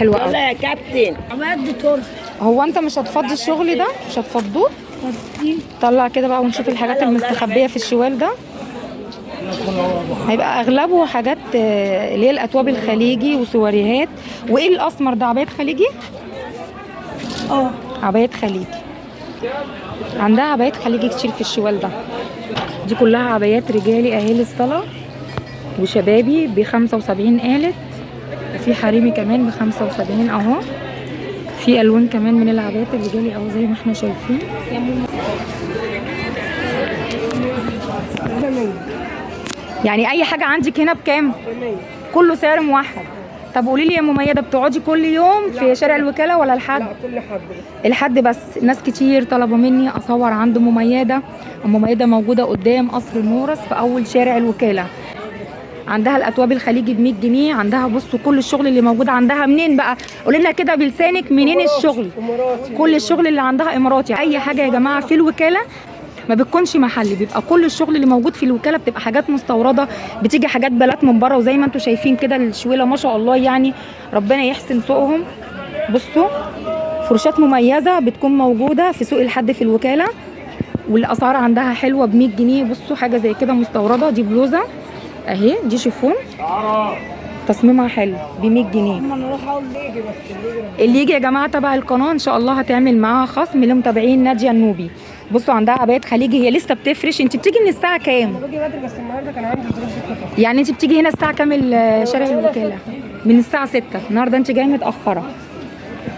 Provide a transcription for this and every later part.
حلوه قوي. يا كابتن عماد دكتور. هو انت مش هتفضي الشغل ده؟ مش هتفضوه؟ طلع كده بقى ونشوف الحاجات المستخبيه في الشوال ده. هيبقى اغلبه حاجات اللي هي الاتواب الخليجي وسواريهات. وايه الاسمر ده؟ عبايات خليجي؟ عبايات خليجي. عندها عبايات خليجي كتير في الشوال ده. دي كلها عبايات رجالي اهي للصلاه وشبابي ب75 قالت، وفي حريمي كمان ب75 اهو. في الوان كمان من العبايات الرجالي اهو زي ما احنا شايفين. يعني اي حاجه عندك هنا بكام؟ كله سعر موحد. طب قولي لي يا مميده، بتقعدي كل يوم في شارع الوكاله ولا الحد؟ لا كل حد بس. الحد بس. ناس كتير طلبوا مني اصور عند مميده. مميده موجوده قدام قصر النورس في اول شارع الوكاله. عندها الاتواب الخليجي ب100 جنيه. عندها بصوا كل الشغل اللي موجود عندها. منين بقى؟ قولي لنا كده بلسانك منين الشغل. كل الشغل اللي عندها اماراتي. اي حاجه يا جماعه في الوكاله ما بتكونش محلي، بيبقى كل الشغل اللي موجود في الوكاله بتبقى حاجات مستورده، بتيجي حاجات بلات من بره. وزي ما انتم شايفين كده الشويله ما شاء الله، يعني ربنا يحسن سوقهم. بصوا فرشات مميزه بتكون موجوده في سوق الحد في الوكاله، والاسعار عندها حلوه ب100 جنيه. بصوا حاجه زي كده مستورده. دي بلوزه اهي، دي شيفون تصميمها حلو ب100 جنيه. اللي يجي يا جماعه تبع القناه ان شاء الله هتعمل معاها خصم لمتابعين ناديه النوبي. بصوا عندها عبايات خليجي، هي لسه بتفرش. انت بتيجي من الساعه كام؟ باجي بدري بس النهارده كان عندي ظروف كده. يعني انت بتيجي هنا الساعه كام شارع الوكاله؟ من الساعه 6. النهارده انت جايه متاخره،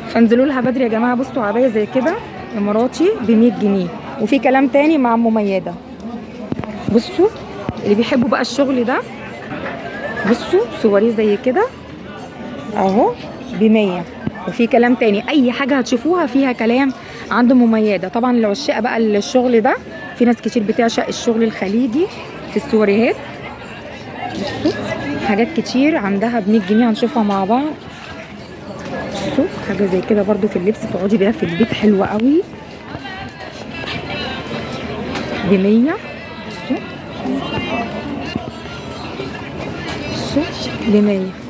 فانزلوا لها بدري يا جماعه. بصوا عبايه زي كده اماراتي ب100 جنيه. وفي كلام تاني مع مميده. بصوا اللي بيحبوا بقى الشغل ده، بصوا سواريه زي كده اهو ب100. وفي كلام تاني، اي حاجه هتشوفوها فيها كلام عند مميده. طبعا العشاق بقى الشغل ده، في ناس كتير بتعشق الشغل الخليجي في السواريهات. بصوا حاجات كتير عندها ب100 جنيه هنشوفها مع بعض. بصوا حاجه زي كده برضو في اللبس تقعدي بيها في البيت، حلوه قوي ب100. بصوا ب100.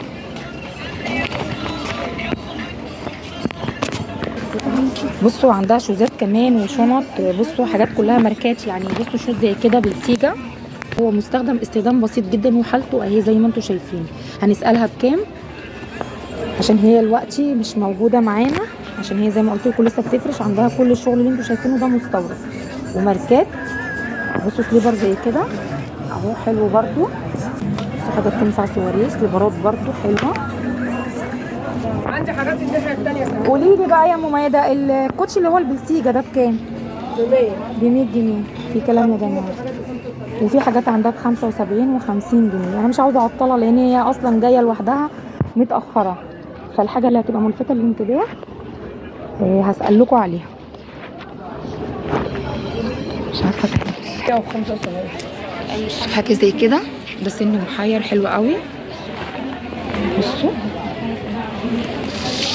بصوا عندها شوزات كمان وشنط. بصوا حاجات كلها ماركات يعني. بصوا شوز زي كده بالسيجا، هو مستخدم استخدام بسيط جدا وحالته اهي زي ما انتم شايفين. هنسالها بكام عشان هي دلوقتي مش موجوده معانا، عشان هي زي ما قلت لكم لسه بتفرش. عندها كل الشغل اللي انتم شايفينه ده مستورد وماركات. بصوا سليبر زي كده اهو حلو برده. بصوا حاجات تنفع سواريه، سليبرات برده حلوه. عندي حاجات الناحيه الثانيه كمان. قولي لي بقى يا مميده، الكوتش اللي هو البلسيجا ده بكام؟ ب100 جنيه. في كلام يا جماعه. وفي حاجات عندها ب75 و50 جنيه. انا مش عاوزه اعطلها لان هي اصلا جايه لوحدها متاخره، فالحاجه اللي هتبقى ملفته للانتباه هسال لكم عليها. مش عارفه كام. 175. حاجه زي كده ده سن محير حلو قوي. بصوا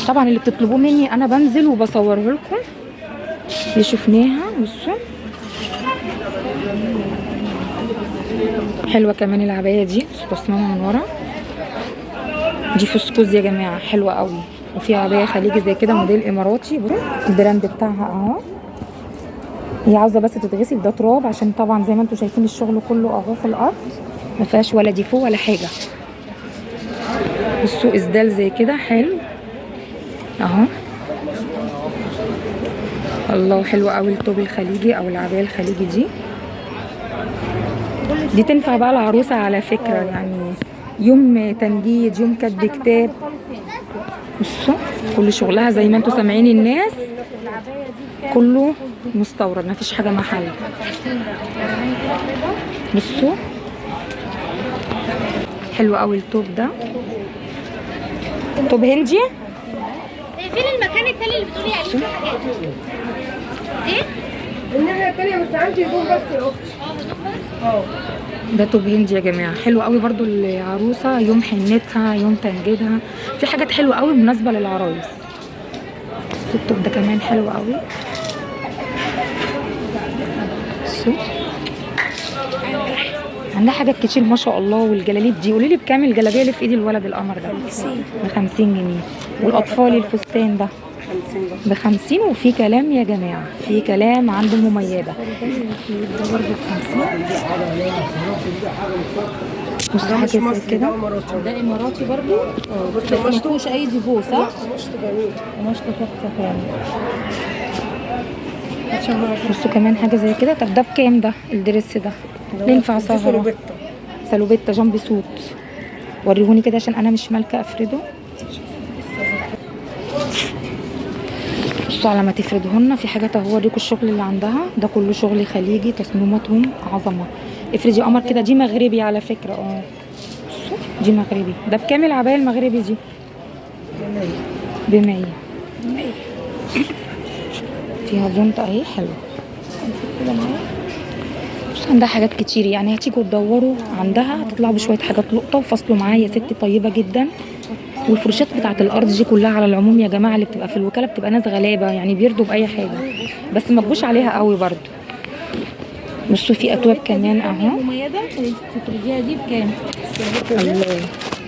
طبعا اللي بتطلبوه مني انا بنزل وبصوره لكم. دي شفناها. بصوا حلوه كمان العبايه دي، تصميمها من ورا. دي فسكوز يا جماعه حلوه قوي. وفي عبايه خليجي زي كده موديل اماراتي. بصوا البراند بتاعها اهو. هي عاوزه بس تتغسل، ده تراب عشان طبعا زي ما انتم شايفين الشغل كله اهو في الارض، ما فيهاش ولا ديفو ولا حاجه. بصوا اسدال زي كده حلو اهو. الله حلو قوي الطوب الخليجي او العبايه الخليجي دي تنفع بقى العروسه على فكره، يعني يوم تنجيد، يوم كتب كتاب. بصوا كل شغلها زي ما انتم سامعين الناس كله مستورد، ما فيش حاجه محل. بصوا حلو قوي التوب ده، توب هندي. فين المكان التاني اللي بتقولي عليه فيه حاجات؟ ايه؟ الناحيه الثانيه بس عندي هدوم بس يا اختي. ده توب هندي يا جماعه حلو قوي برضو العروسه يوم حنتها يوم تنجيدها، في حاجات حلوه قوي مناسبه للعرايس. التوب ده كمان حلو قوي. عندها حاجات كتير ما شاء الله. والجلاليب دي قولي لي بكام الجلابيه اللي في ايد الولد القمر ده؟ ب 50 جنيه. والاطفال الفستان ده ب 50. وفي كلام يا جماعه، في كلام عند ام ميادة ده برضه ب 50. بصوا حاجه زي كده، ده اماراتي برضو. بس ما فيهوش اي ديفو صح؟ مشط جميل. قماشته تحفه فعلا. بصوا كمان حاجه زي كده. طب ده بكام ده الدرس ده؟ ينفع سهره؟ سالوبيتا جامب سوت. وريهوني كده عشان انا مش مالكه افرده. بصوا على ما تفردهن. في حاجات اهو اوريكم الشغل اللي عندها ده كله شغل خليجي، تصميماتهم عظمه. افرضي قمر كده. دي مغربي على فكره. بصوا دي مغربي. ده بكام العبايه المغربي دي؟ ب 100. فيها زونت اهي حلوه. بص عندها حاجات كتير يعني. هتيجوا تدوروا عندها هتطلعوا بشويه حاجات لقطه. وفصلوا معايا ست طيبه جدا. والفروشات بتاعت الارض دي كلها على العموم يا جماعه اللي بتبقى في الوكاله بتبقى ناس غلابه يعني بيرضوا باي حاجه، بس ما تجوش عليها قوي برضو. بصوا في اتواب كمان اهو. مميزه تفرجيها دي بكام؟ الله.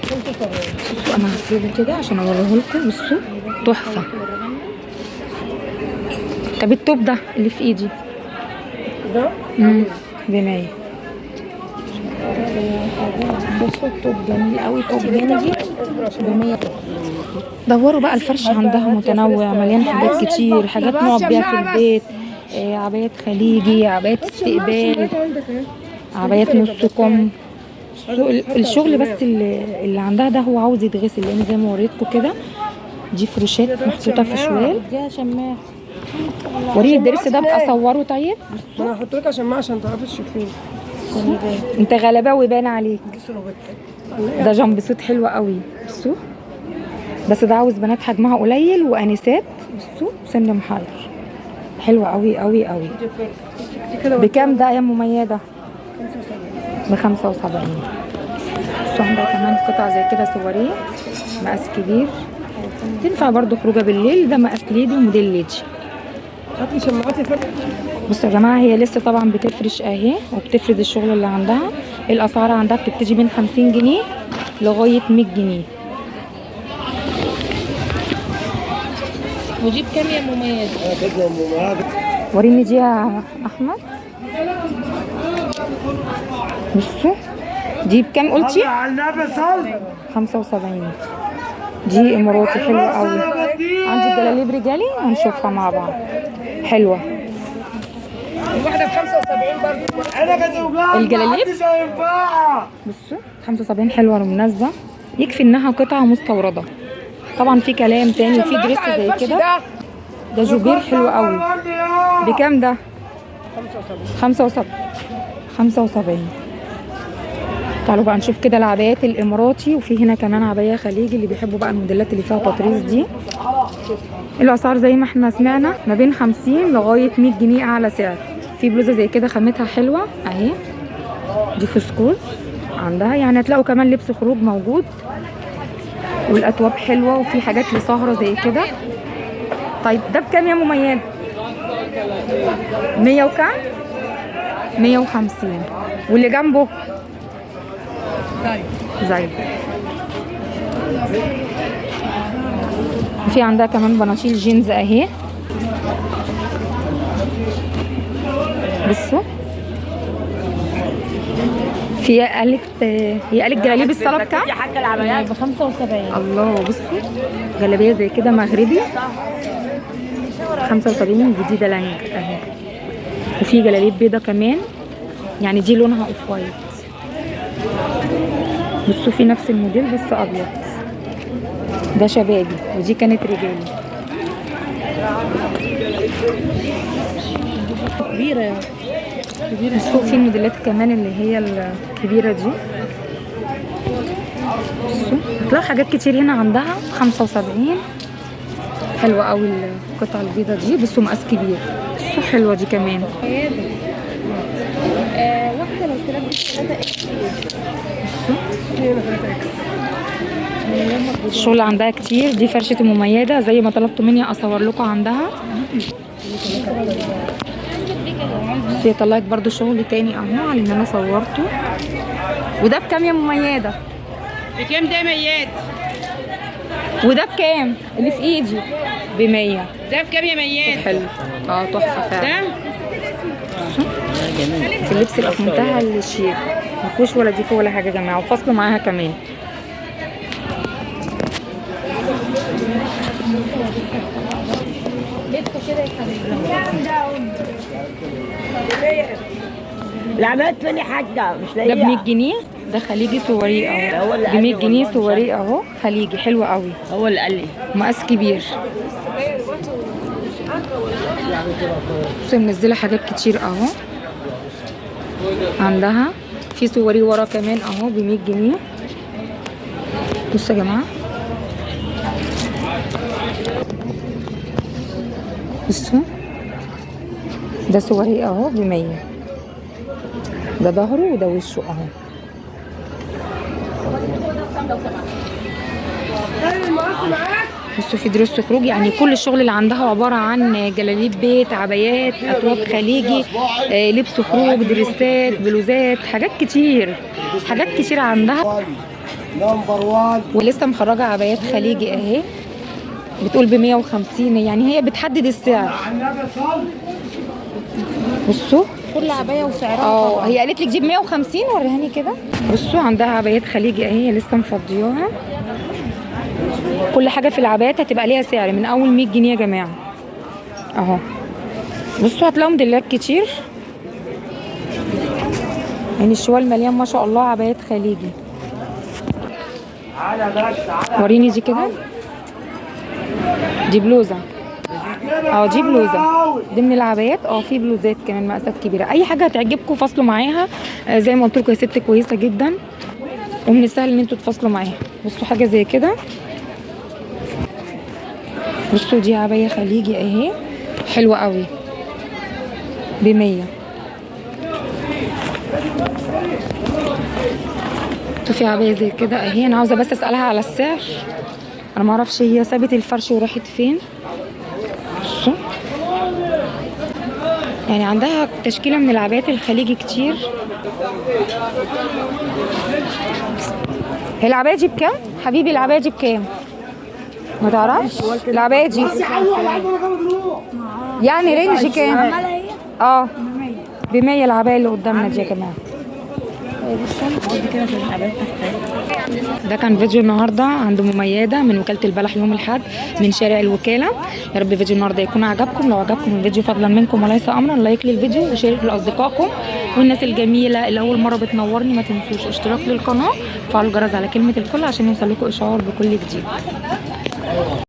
بصوا انا هفرده كده عشان اوريه لكم. بصوا تحفه. طب التوب ده اللي في ايدي ده ب 100. بصوا التوب جميل قوي. توب جميل ب 100. دوروا بقى الفرش عندها متنوع مليان حاجات كتير. حاجات نقعد بيها في البيت. عبايات خليجي، عبايات استقبال، عبايات نص كم. الشغل بس اللي عندها ده هو عاوز يتغسل لان زي ما وريتكم كده دي فروشات محطوطه في شوال. دي شماعه. وريني الدرس ده بقى صوره. طيب انا هحط لك عشان عشان تعرفي تشوفيه. انت غلباوي باين عليك. دي سلوبيتا. ده جامب سوت حلو قوي. بصوا بس ده عاوز بنات حجمها قليل وانسات. بصوا سن محير حلوه قوي قوي قوي. بكام ده يا ام ميادة؟ ب 75. بصوا عندها كمان قطع زي كده سواريه مقاس كبير. تنفع برضو خروجه بالليل. ده مقاس ليدي وموديل ليدي. هاتي شماعاتي فوق. بصوا يا جماعه هي لسه طبعا بتفرش اهي وبتفرد الشغل اللي عندها. الاسعار عندها بتبتدي من 50 جنيه لغايه 100 جنيه. ودي بكام يا مميزه؟ وريني دي يا احمد. بصوا دي بكام قلتي؟ 75. دي اماراتي حلوه قوي. عندي الجلاليب رجالي هنشوفها مع بعض حلوه. الواحده ب 75 برضه. الجلاليب بصوا 75 حلوه بالمناسبه. يكفي انها قطعه مستورده. طبعا في كلام تاني وفي دريس زي كده. ده جوبير حلو قوي. بكام ده؟ 75. 75. تعالوا بقى نشوف كده العبايات الاماراتي. وفي هنا كمان عبايه خليجي اللي بيحبوا بقى الموديلات اللي فيها تطريز دي. الاسعار زي ما احنا سمعنا ما بين 50 لغايه 100 جنيه اعلى سعر. في بلوزه زي كده خامتها حلوه اهي. دي فسكوز عندها يعني. هتلاقوا كمان لبس خروج موجود. والاتواب حلوه. وفي حاجات لسهره زي كده. طيب ده بكام يا مميز؟ 100 وكام؟ 150. واللي جنبه زي في عندها كمان بناطيل جينز اهي. بصوا في هي قالت جلاليب الصلاه بكام؟ ب 75. الله. بصوا جلابيه زي كده مغربي 75 جديده لانج اهي. وفي جلاليب بيضه كمان يعني دي لونها اوف وايت. بصوا في نفس الموديل بس ابيض. ده شبابي ودي كانت رجالي. كبيره. بصوا في الموديلات كمان اللي هي الكبيره دي. بصوا هتلاقوا حاجات كتير هنا عندها 75. حلوه قوي القطعه البيضه دي. بصوا مقاس كبير. بصوا حلوه دي كمان. واحده لو طلبت 3 اكس. الشغل عندها كتير. دي فرشة مميزة زي ما طلبتوا مني اصور لكم عندها. بس هي طلعت برضو شغل تاني اهو على اللي انا صورته. وده بكام يا مميزه؟ بكام ده ميات؟ وده بكام اللي في ايدي؟ ب100. ده بكام يا ميات؟ حلو. تحفه فعلا. ده في اللبس يبقى في منتهى الشيك، ما فيهوش ولا ديفو ولا حاجه يا جماعه، وفصلوا معاها كمان. العملت فين يا حاجة؟ مش ده لاقيها. ب100 جنيه، ده خليجي سواريه اهو، اللي ب100 قال جنيه لي سواريه اهو خليجي، حلو قوي، هو اللي قال لي. مقاس كبير. بصي منزله حاجات كتير اهو، عندها في سواري ورا كمان اهو ب100 جنيه. بصوا يا جماعه، بصوا ده سواري اهو ب100، ده ظهره وده وشه اهو. بصوا في دروس خروج، يعني كل الشغل اللي عندها عباره عن جلاليب بيت، عبايات، اثواب خليجي، لبس خروج، دريسات، بلوزات، حاجات كتير، حاجات كتير عندها. نمبر 1. ولسه مخرجه عبايات خليجي اهي، بتقول ب150، يعني هي بتحدد السعر. بصوا كل عبايه وسعرها. هي قالت لي تجيب 150، وريهاني كده. بصوا عندها عبايات خليجي اهي، هي لسه مفضياها. كل حاجه في العبايات هتبقى ليها سعر من اول 100 جنيه يا جماعه اهو. بصوا هتلاقوا موديلات كتير، يعني الشوال مليان ما شاء الله عبايات خليجي. وريني دي كده، دي بلوزه، دي بلوزه ضمن العبايات. في بلوزات كمان مقاسات كبيره، اي حاجه هتعجبكم فصلوا معاها. زي ما قلت لكم يا ست كويسه جدا، ومن السهل ان انتوا تفصلوا معاها. بصوا حاجه زي كده، بصوا دي عبايه خليجي اهي، حلوه قوي ب100. في عبايه زي كده اهي، انا عاوزه بس اسالها على السعر، انا ما اعرفش هي سابت الفرش وراحت فين. بصوا يعني عندها تشكيله من العبايات الخليجي كتير. هي العبايه دي بكام حبيبي؟ العبايه دي بكام؟ ما تعرفش العبايه دي؟ يعني رينج كام؟ ب100 العبايه اللي قدامنا دي يا جماعه. ده كان فيديو النهارده عند مميزه من وكاله البلح يوم الاحد من شارع الوكاله. يا رب فيديو النهارده يكون عجبكم. لو عجبكم الفيديو فضلا منكم وليس امرا لايك للفيديو وشير لاصدقائكم. والناس الجميله اللي اول مره بتنورني ما تنسوش اشتراك للقناه وفعلوا الجرس على كلمه الكل عشان يوصل لكم اشعار بكل جديد.